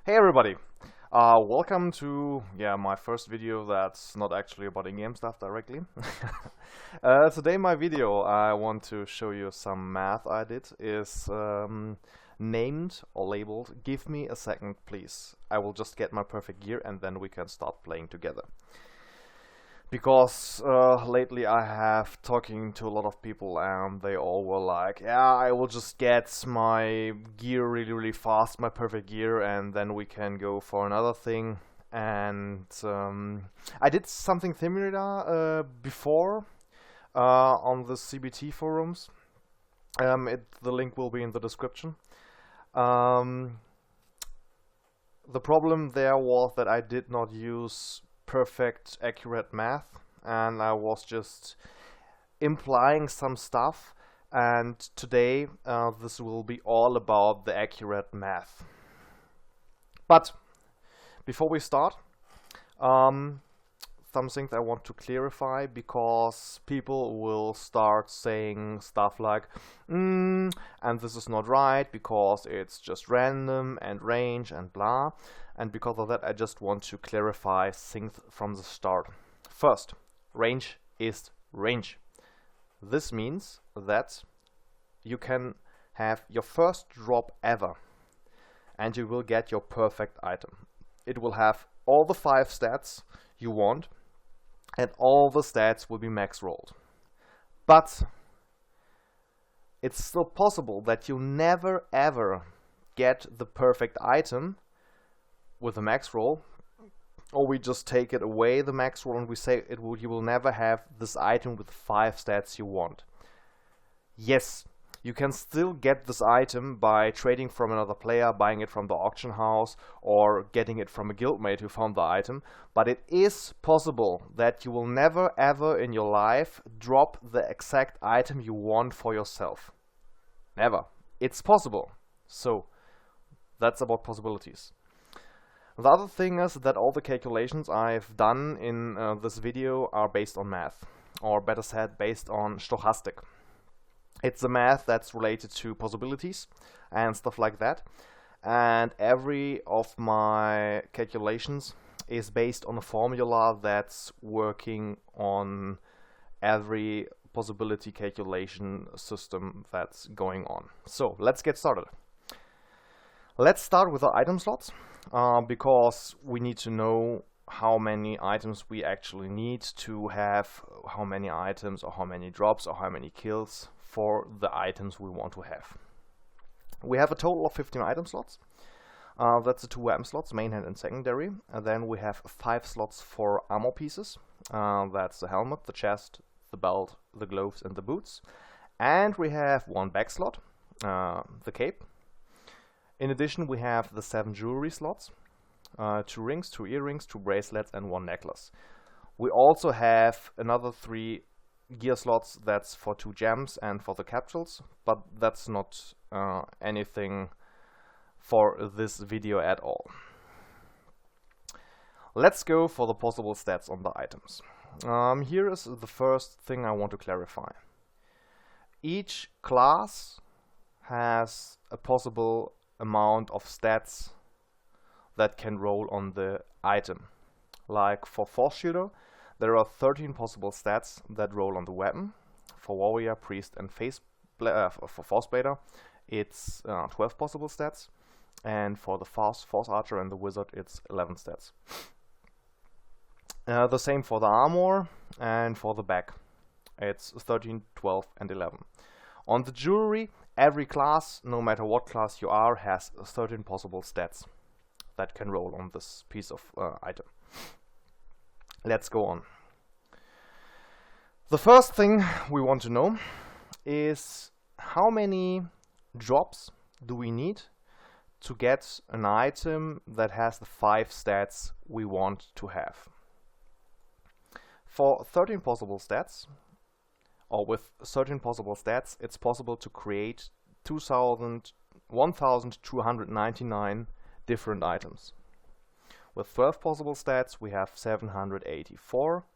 Hey everybody! Welcome to my first video that's not actually about in-game stuff directly. Today my video I want to show you some math I did is named or labeled "Give me a second please. I will just get my perfect gear and then we can start playing together." Because lately I have talking to a lot of people and they all were like, yeah, I will just get my gear really fast, my perfect gear, and then we can go for another thing. And I did something similar before on the CBT forums. The link will be in the description. The problem there was that I did not use perfect accurate math, and I was just implying some stuff, and today this will be all about the accurate math. But before we start, some things I want to clarify, because people will start saying stuff like and this is not right because it's just random and range and blah. And because of that, I just want to clarify things from the start. First, range is range. This means that you can have your first drop ever and you will get your perfect item. It will have all the 5 stats you want and all the stats will be max rolled. But it's still possible that you never ever get the perfect item with a max roll, or we just take it away, the max roll, and we say you will never have this item with 5 stats you want. Yes, you can still get this item by trading from another player, buying it from the auction house, or getting it from a guildmate who found the item, but it is possible that you will never ever in your life drop the exact item you want for yourself. Never. It's possible. So, that's about possibilities. The other thing is that all the calculations I've done in this video are based on math, or better said, based on stochastic. It's the math that's related to possibilities and stuff like that, and every of my calculations is based on a formula that's working on every possibility calculation system that's going on. So let's get started. Let's start with the item slots. Because we need to know how many items we actually need to have, how many items or how many drops or how many kills for the items we want to have. We have a total of 15 item slots. That's the 2 weapon slots, main hand and secondary. And then we have 5 slots for armor pieces. That's the helmet, the chest, the belt, the gloves and the boots. And we have 1 back slot, the cape. In addition, we have the 7 jewelry slots, 2 rings, 2 earrings, 2 bracelets, and 1 necklace. We also have another 3 gear slots, that's for 2 gems and for the capsules, but that's not anything for this video at all. Let's go for the possible stats on the items. Here is the first thing I want to clarify. Each class has a possible amount of stats that can roll on the item. Like for Force Shooter, there are 13 possible stats that roll on the weapon. For Warrior, Priest and for Force Blader, it's 12 possible stats. And for the Force Archer and the Wizard, it's 11 stats. The same for the Armor and for the back. It's 13, 12 and 11. On the jewelry, every class, no matter what class you are, has 13 possible stats that can roll on this piece of item. Let's go on. The first thing we want to know is how many drops do we need to get an item that has the 5 stats we want to have. For 13 possible stats, or with certain possible stats, it's possible to create 1,299 different items. With 12 possible stats, we have 784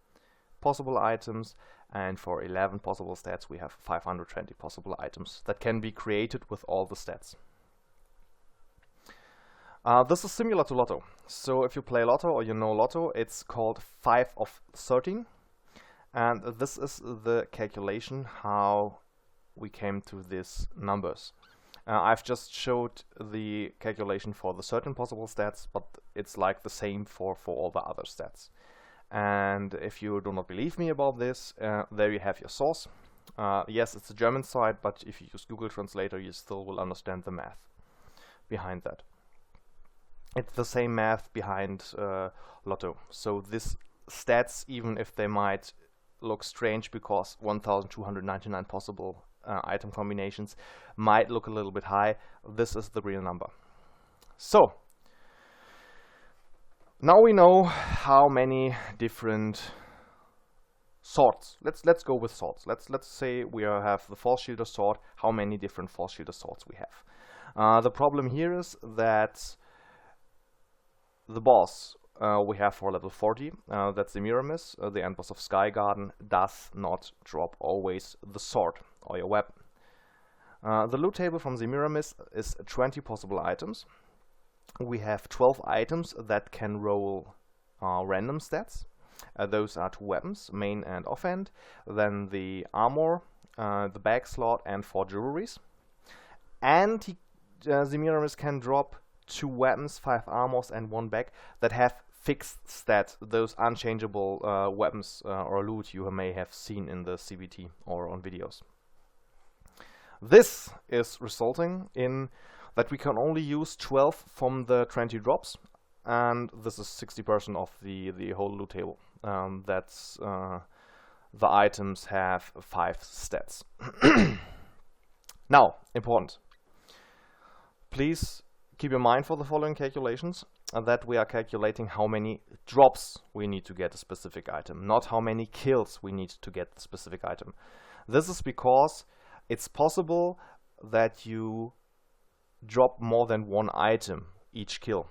possible items, and for 11 possible stats, we have 520 possible items that can be created with all the stats. This is similar to Lotto. So if you play Lotto or you know Lotto, it's called 5 of 13. And this is the calculation how we came to these numbers. I've just showed the calculation for the certain possible stats, but it's like the same for all the other stats. And if you do not believe me about this, there you have your source. Yes, it's a German site, but if you use Google Translator, you still will understand the math behind that. It's the same math behind Lotto. So this stats, even if they might look strange because 1299 possible item combinations might look a little bit high, this is the real number. So now we know how many different swords. Let's go with swords. Let's say we have the Force Shielder sword. How many different Force Shielder swords we have? The problem here is that the boss we have for level 40, that's Semiramiss, the end boss of Sky Garden, does not drop always the sword or your weapon. The loot table from Semiramiss is 20 possible items. We have 12 items that can roll random stats. Those are 2 weapons, main and offhand, then the armor, the bag slot, and 4 jewelries. And Semiramiss can drop 2 weapons, 5 armors, and 1 bag that have fixed stats, those unchangeable weapons or loot you may have seen in the CBT or on videos. This is resulting in that we can only use 12 from the 20 drops, and this is 60% of the whole loot table. That's the items have 5 stats. Now, important. Please keep in mind for the following calculations that we are calculating how many drops we need to get a specific item, not how many kills we need to get the specific item. This is because it's possible that you drop more than 1 item each kill.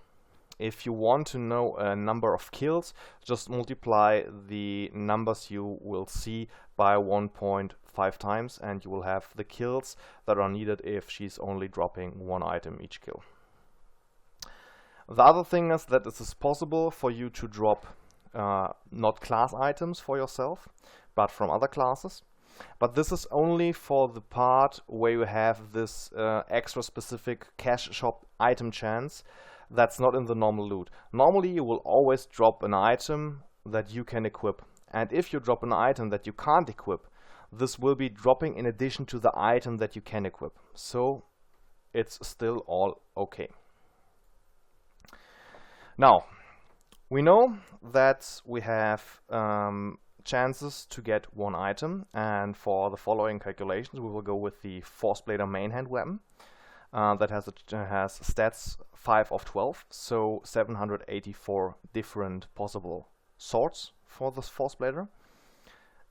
If you want to know a number of kills, just multiply the numbers you will see by 1.5 times and you will have the kills that are needed if she's only dropping 1 item each kill. The other thing is that it is possible for you to drop not class items for yourself, but from other classes. But this is only for the part where you have this extra specific cash shop item chance that's not in the normal loot. Normally you will always drop an item that you can equip. And if you drop an item that you can't equip, this will be dropping in addition to the item that you can equip. So it's still all okay. Now, we know that we have chances to get 1 item, and for the following calculations we will go with the Force Blader main hand weapon that has stats 5 of 12, so 784 different possible swords for this Force Blader,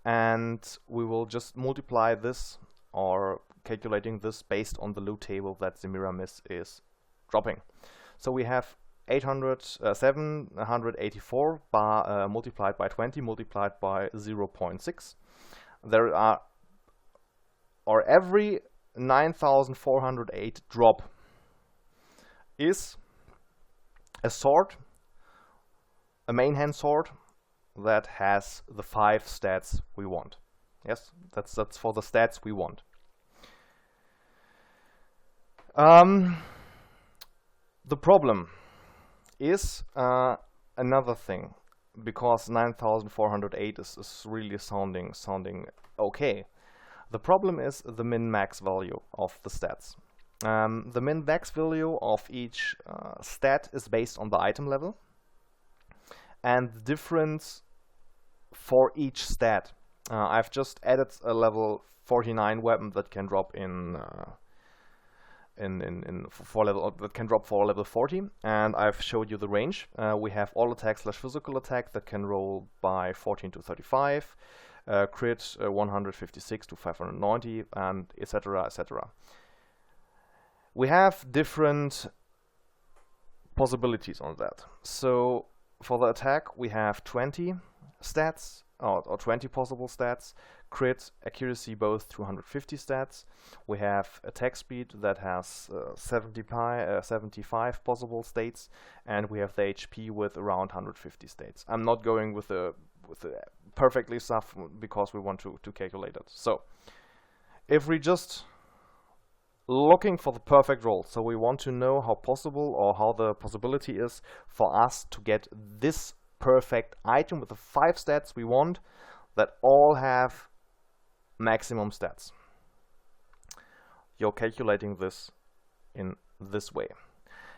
and we will just multiply this or calculating this based on the loot table that Semiramiss is dropping. So we have 784 multiplied by 20 multiplied by 0.6. There are, or every 9,408 drop is a sword, a main hand sword that has the 5 stats we want. Yes, that's for the stats we want. The problem is another thing, because 9,408 is really sounding okay. The problem is the min-max value of the stats. The min-max value of each stat is based on the item level, and the difference for each stat. I've just added a level 49 weapon that can drop for level that can drop for level 40, and I've showed you the range. We have all attack / physical attack that can roll by 14 to 35, crit 156 to 590, and etc. etc. We have different possibilities on that. So for the attack we have 20 stats or 20 possible stats. crit, accuracy, both 250 stats. We have attack speed that has 75 possible states, and we have the HP with around 150 states. I'm not going with the perfectly stuff because we want to calculate it. So if we just looking for the perfect roll, so we want to know how possible or how the possibility is for us to get this perfect item with the 5 stats we want that all have maximum stats. You're calculating this in this way.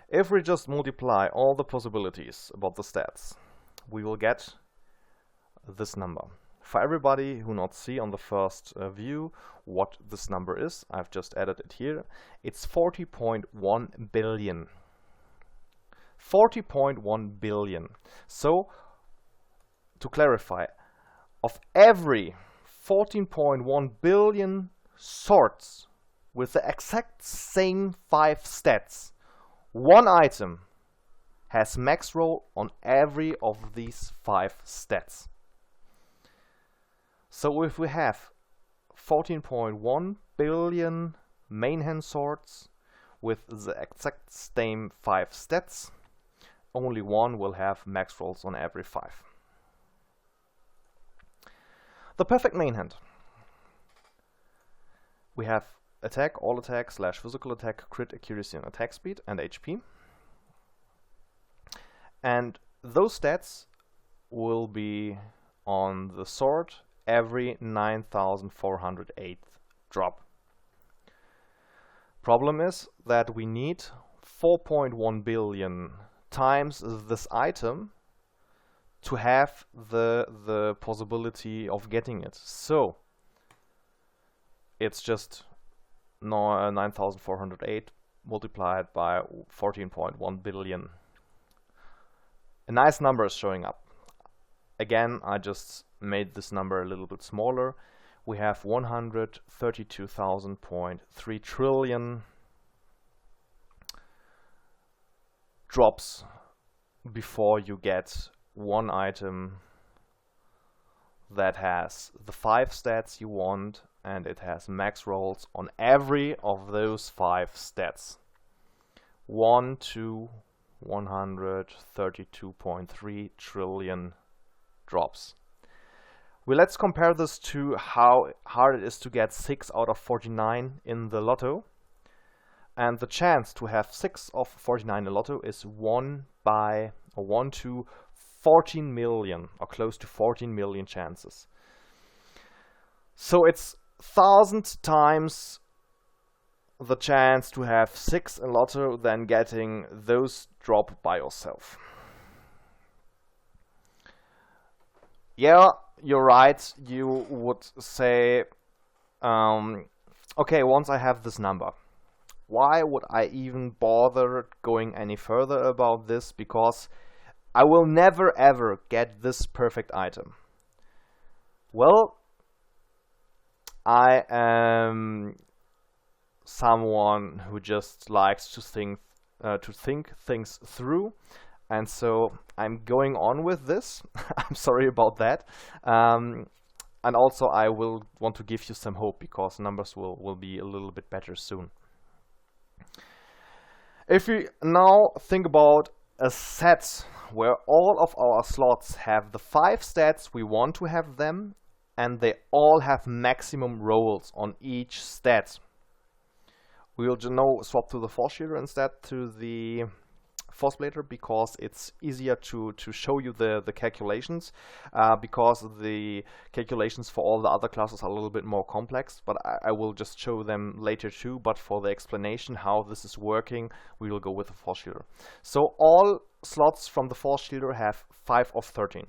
If we just multiply all the possibilities about the stats, we will get this number. For everybody who not see on the first view what this number is, I've just added it here. It's 40.1 billion. 40.1 billion. So, to clarify, of every 14.1 billion swords with the exact same 5 stats, one item has max roll on every of these 5 stats. So if we have 14.1 billion main hand swords with the exact same 5 stats, only one will have max rolls on every 5. The perfect main hand. We have attack, all attack, slash physical attack, crit, accuracy, and attack speed, and HP. And those stats will be on the sword every 9,408 drop. Problem is that we need 4.1 billion times this item to have the possibility of getting it. So it's just 9,408 multiplied by 14.1 billion. A nice number is showing up. Again, I just made this number a little bit smaller. We have 132,000.3 trillion drops before you get one item that has the 5 stats you want, and it has max rolls on every of those 5 stats. 1 to 132.3 trillion drops. Well, let's compare this to how hard it is to get 6 out of 49 in the lotto. And the chance to have 6 of 49 in lotto is 1 to 14 million, or close to 14 million chances. So it's 1,000 times the chance to have 6 in lotto than getting those drop by yourself. Yeah, you're right. You would say, okay, once I have this number, why would I even bother going any further about this? Because I will never ever get this perfect item. Well, I am someone who just likes to think things through, and so I'm going on with this. I'm sorry about that. And also I will want to give you some hope, because numbers will be a little bit better soon. If we now think about a set where all of our slots have the 5 stats we want to have them, and they all have maximum rolls on each stat, we'll just now swap to the Force Shielder instead to the Force Blader, because it's easier to show you the calculations, because the calculations for all the other classes are a little bit more complex, but I will just show them later too. But for the explanation how this is working, we will go with the Force Shielder. So all slots from the Force Shielder have 5 of 13.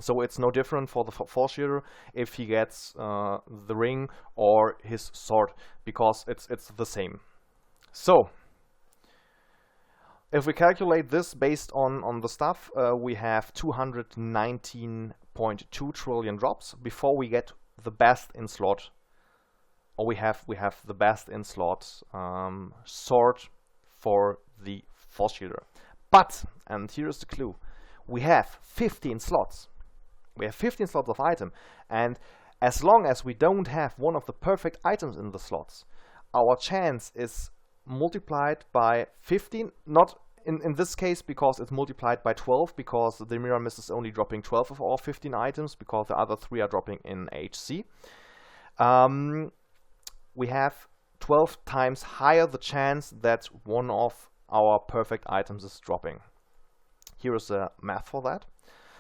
So it's no different for the Force Shielder if he gets the ring or his sword, because it's the same. So if we calculate this based on the stuff, we have 219.2 trillion drops before we get the best in slot, or we have the best in slot sword for the Force Shielder. But, and here's the clue, we have 15 slots. We have 15 slots of item, and As long as we don't have one of the perfect items in the slots, our chance is multiplied by 15, not in this case because it's multiplied by 12, because the Semiramiss is only dropping 12 of our 15 items, because the other 3 are dropping in HC. We have 12 times higher the chance that one of our perfect items is dropping. Here is the math for that.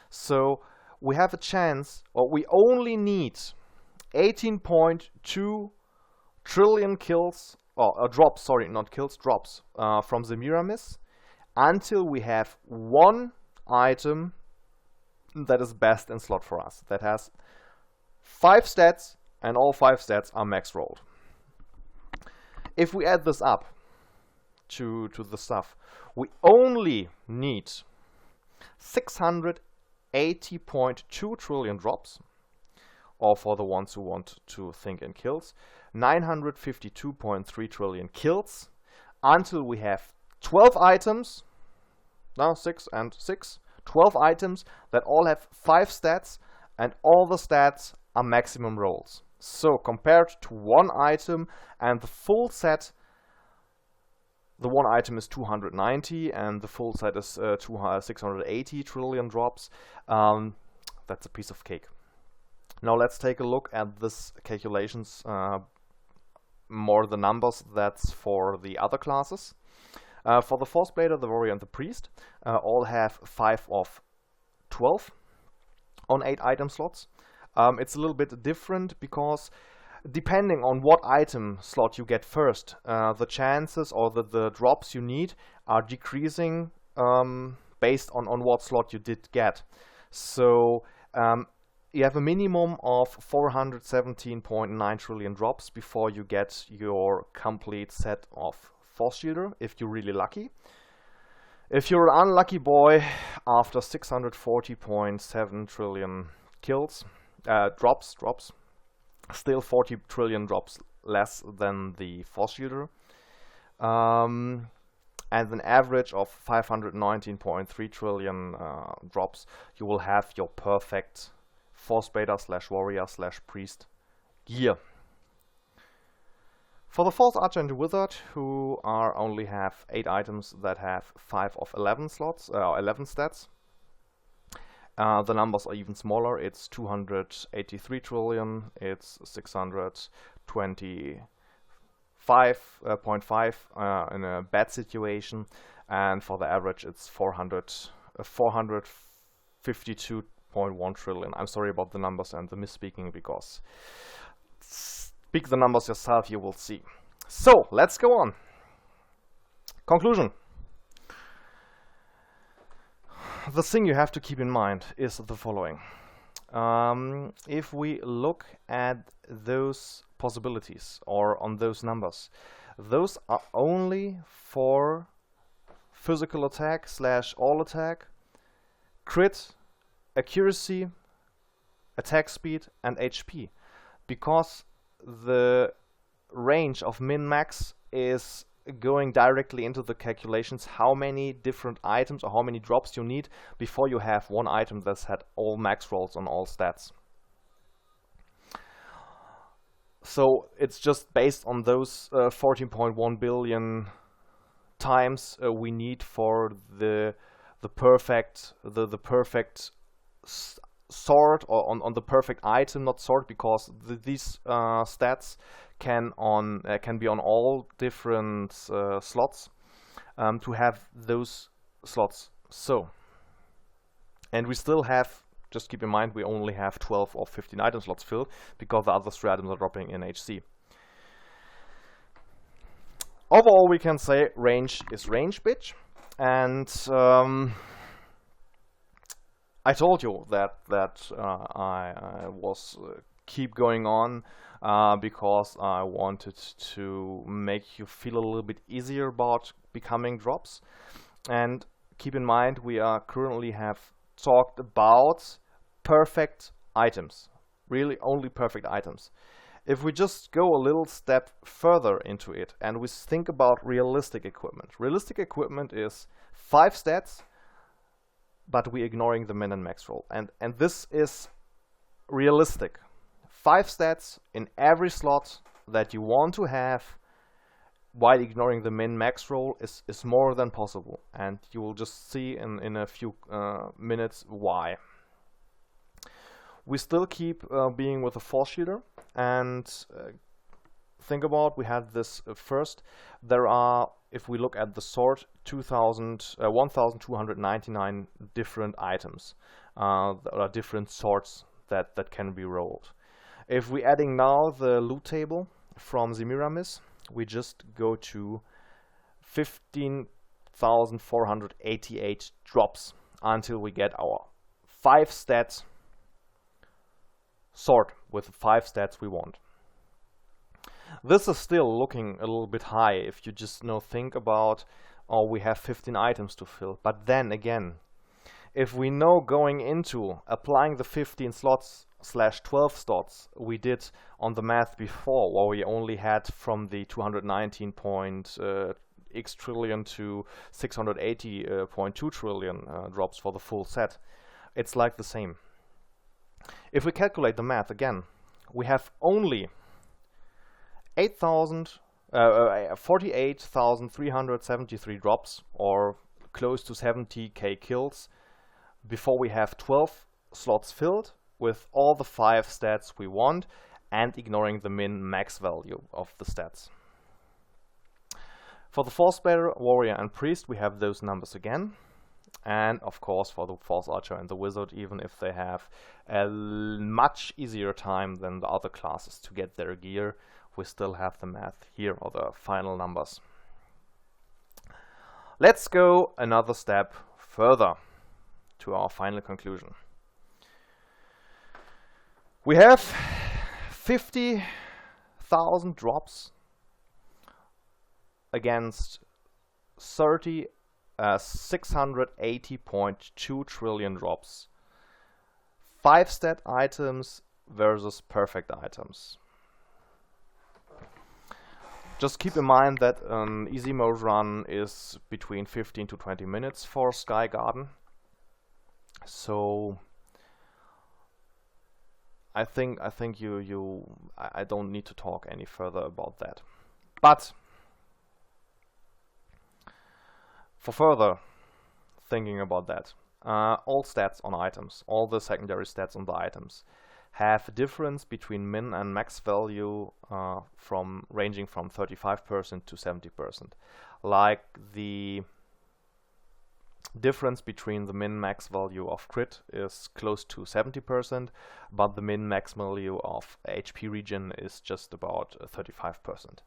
So we have a chance, or we only need 18.2 trillion kills, or drops, sorry, not kills, drops from the Semiramiss, until we have one item that is best in slot for us, that has 5 stats, and all 5 stats are max rolled. If we add this up to the stuff, we only need 680.2 trillion drops, or for the ones who want to think in kills, 952.3 trillion kills, until we have 12 items, now 6 and 6, 12 items that all have 5 stats, and all the stats are maximum rolls. So compared to one item and the full set, the one item is 290 and the full set is 680 trillion drops. That's a piece of cake. Now let's take a look at this calculations, more the numbers that's for the other classes. For the Force Blader, the Warrior and the Priest, all have 5 of 12 on 8 item slots. It's a little bit different because depending on what item slot you get first, the chances or the drops you need are decreasing based on what slot you did get. So you have a minimum of 417.9 trillion drops before you get your complete set of Force Shielder, if you're really lucky. If you're an unlucky boy, after 640.7 trillion kills, drops, still 40 trillion drops less than the Force Shielder, and an average of 519.3 trillion drops, you will have your perfect Force Blader / Warrior / Priest gear. For the Force Archer and the Wizard, who only have 8 items that have 5 of 11 slots, 11 stats, the numbers are even smaller. It's 283 trillion, it's 625.5 in a bad situation, and for the average it's 452.1 trillion. I'm sorry about the numbers and the misspeaking, because speak the numbers yourself, you will see. So, let's go on. Conclusion. The thing you have to keep in mind is the following. If we look at those possibilities, or on those numbers, those are only for physical attack / all attack, crit, accuracy, attack speed, and HP. Because the range of min-max is going directly into the calculations how many different items or how many drops you need before you have one item that's had all max rolls on all stats. So it's just based on those 14.1 billion times we need for the perfect sword, or on the perfect item, not sword, because these stats can be on all different slots, to have those slots. So, and we still have, just keep in mind, we only have 12 or 15 item slots filled, because the other 3 items are dropping in HC. Overall, we can say range is range, bitch. And I told you that I was keep going on because I wanted to make you feel a little bit easier about becoming drops. And keep in mind, we are currently have talked about perfect items, really only perfect items. If we just go a little step further into it and we think about realistic equipment. Realistic equipment is 5 stats, but we're ignoring the min and max roll. And this is realistic. 5 stats in every slot that you want to have while ignoring the min-max roll is more than possible, and you will just see in a few minutes why. We still keep being with a force shielder, and think about, we had this first. There are, if we look at the sort, 1,299 different items. There are different sorts that can be rolled. If we're adding now the loot table from Semiramiss, we just go to 15,488 drops until we get our 5 stats sort with the 5 stats we want. This is still looking a little bit high if you just think about, oh, we have 15 items to fill. But then again, if we know going into applying the 15 slots / 12 slots we did on the math before, where we only had from the 219.x trillion to 680.2 trillion drops for the full set, it's like the same. If we calculate the math again, we have only 48,373 drops, or close to 70k kills, before we have 12 slots filled with all the 5 stats we want and ignoring the min-max value of the stats. For the Force Bearer, Warrior and Priest, we have those numbers again. And of course for the Force Archer and the Wizard, even if they have a much easier time than the other classes to get their gear, we still have the math here, or the final numbers. Let's go another step further to our final conclusion. We have 50,000 drops against 680.2 trillion drops. 5 stat items versus perfect items. Just keep in mind that an easy mode run is between 15 to 20 minutes for Sky Garden. So I think I don't need to talk any further about that. But for further thinking about that, all stats on items, all the secondary stats on the items, have a difference between min and max value ranging from 35% to 70%. Like the difference between the min-max value of crit is close to 70%, but the min-max value of HP regen is just about 35%.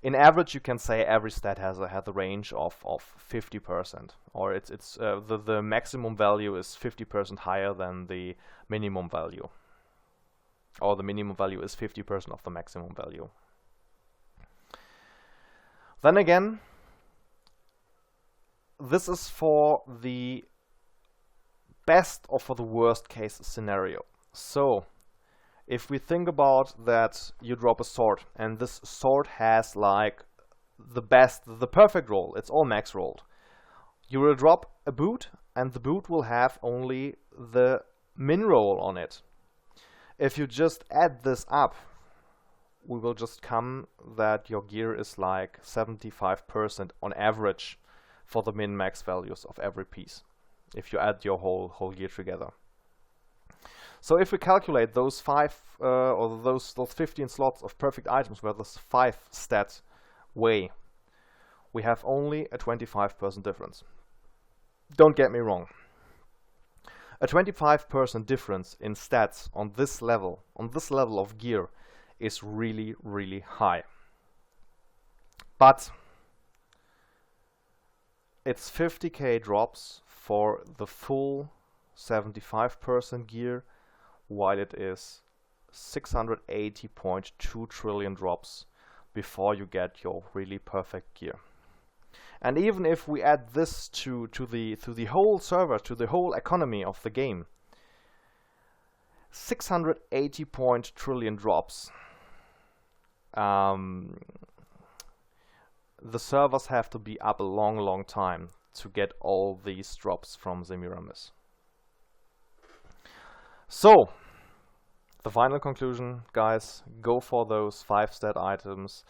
In average, you can say every stat has a range of 50%, or the maximum value is 50% higher than the minimum value, or the minimum value is 50% of the maximum value. Then again, this is for the best or for the worst case scenario. So if we think about that, you drop a sword, and this sword has like the perfect roll, it's all max rolled. You will drop a boot, and the boot will have only the min roll on it. If you just add this up, we will just come that your gear is like 75% on average for the min-max values of every piece, if you add your whole gear together. So if we calculate those 5 or those 15 slots of perfect items where this 5 stat way, we have only a 25% difference. Don't get me wrong. A 25% difference in stats on this level of gear is really, really high. But it's 50k drops for the full 75% gear, while it is 680.2 trillion drops before you get your really perfect gear. And even if we add this to the whole server, to the whole economy of the game, 680 trillion drops. The servers have to be up a long time to get all these drops from Semiramis. So, the final conclusion, guys, go for those 5-stat items.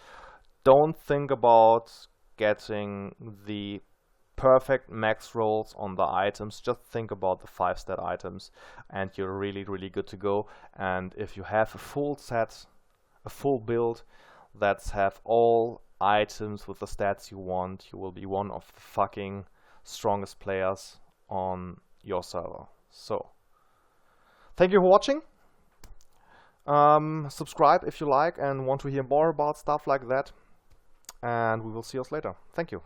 Don't think about getting the perfect max rolls on the items, just think about the 5-stat items and you're really good to go. And if you have a full set, a full build that's have all items with the stats you want, you will be one of the fucking strongest players on your server. So, thank you for watching. Subscribe if you like and want to hear more about stuff like that. And we will see us later. Thank you.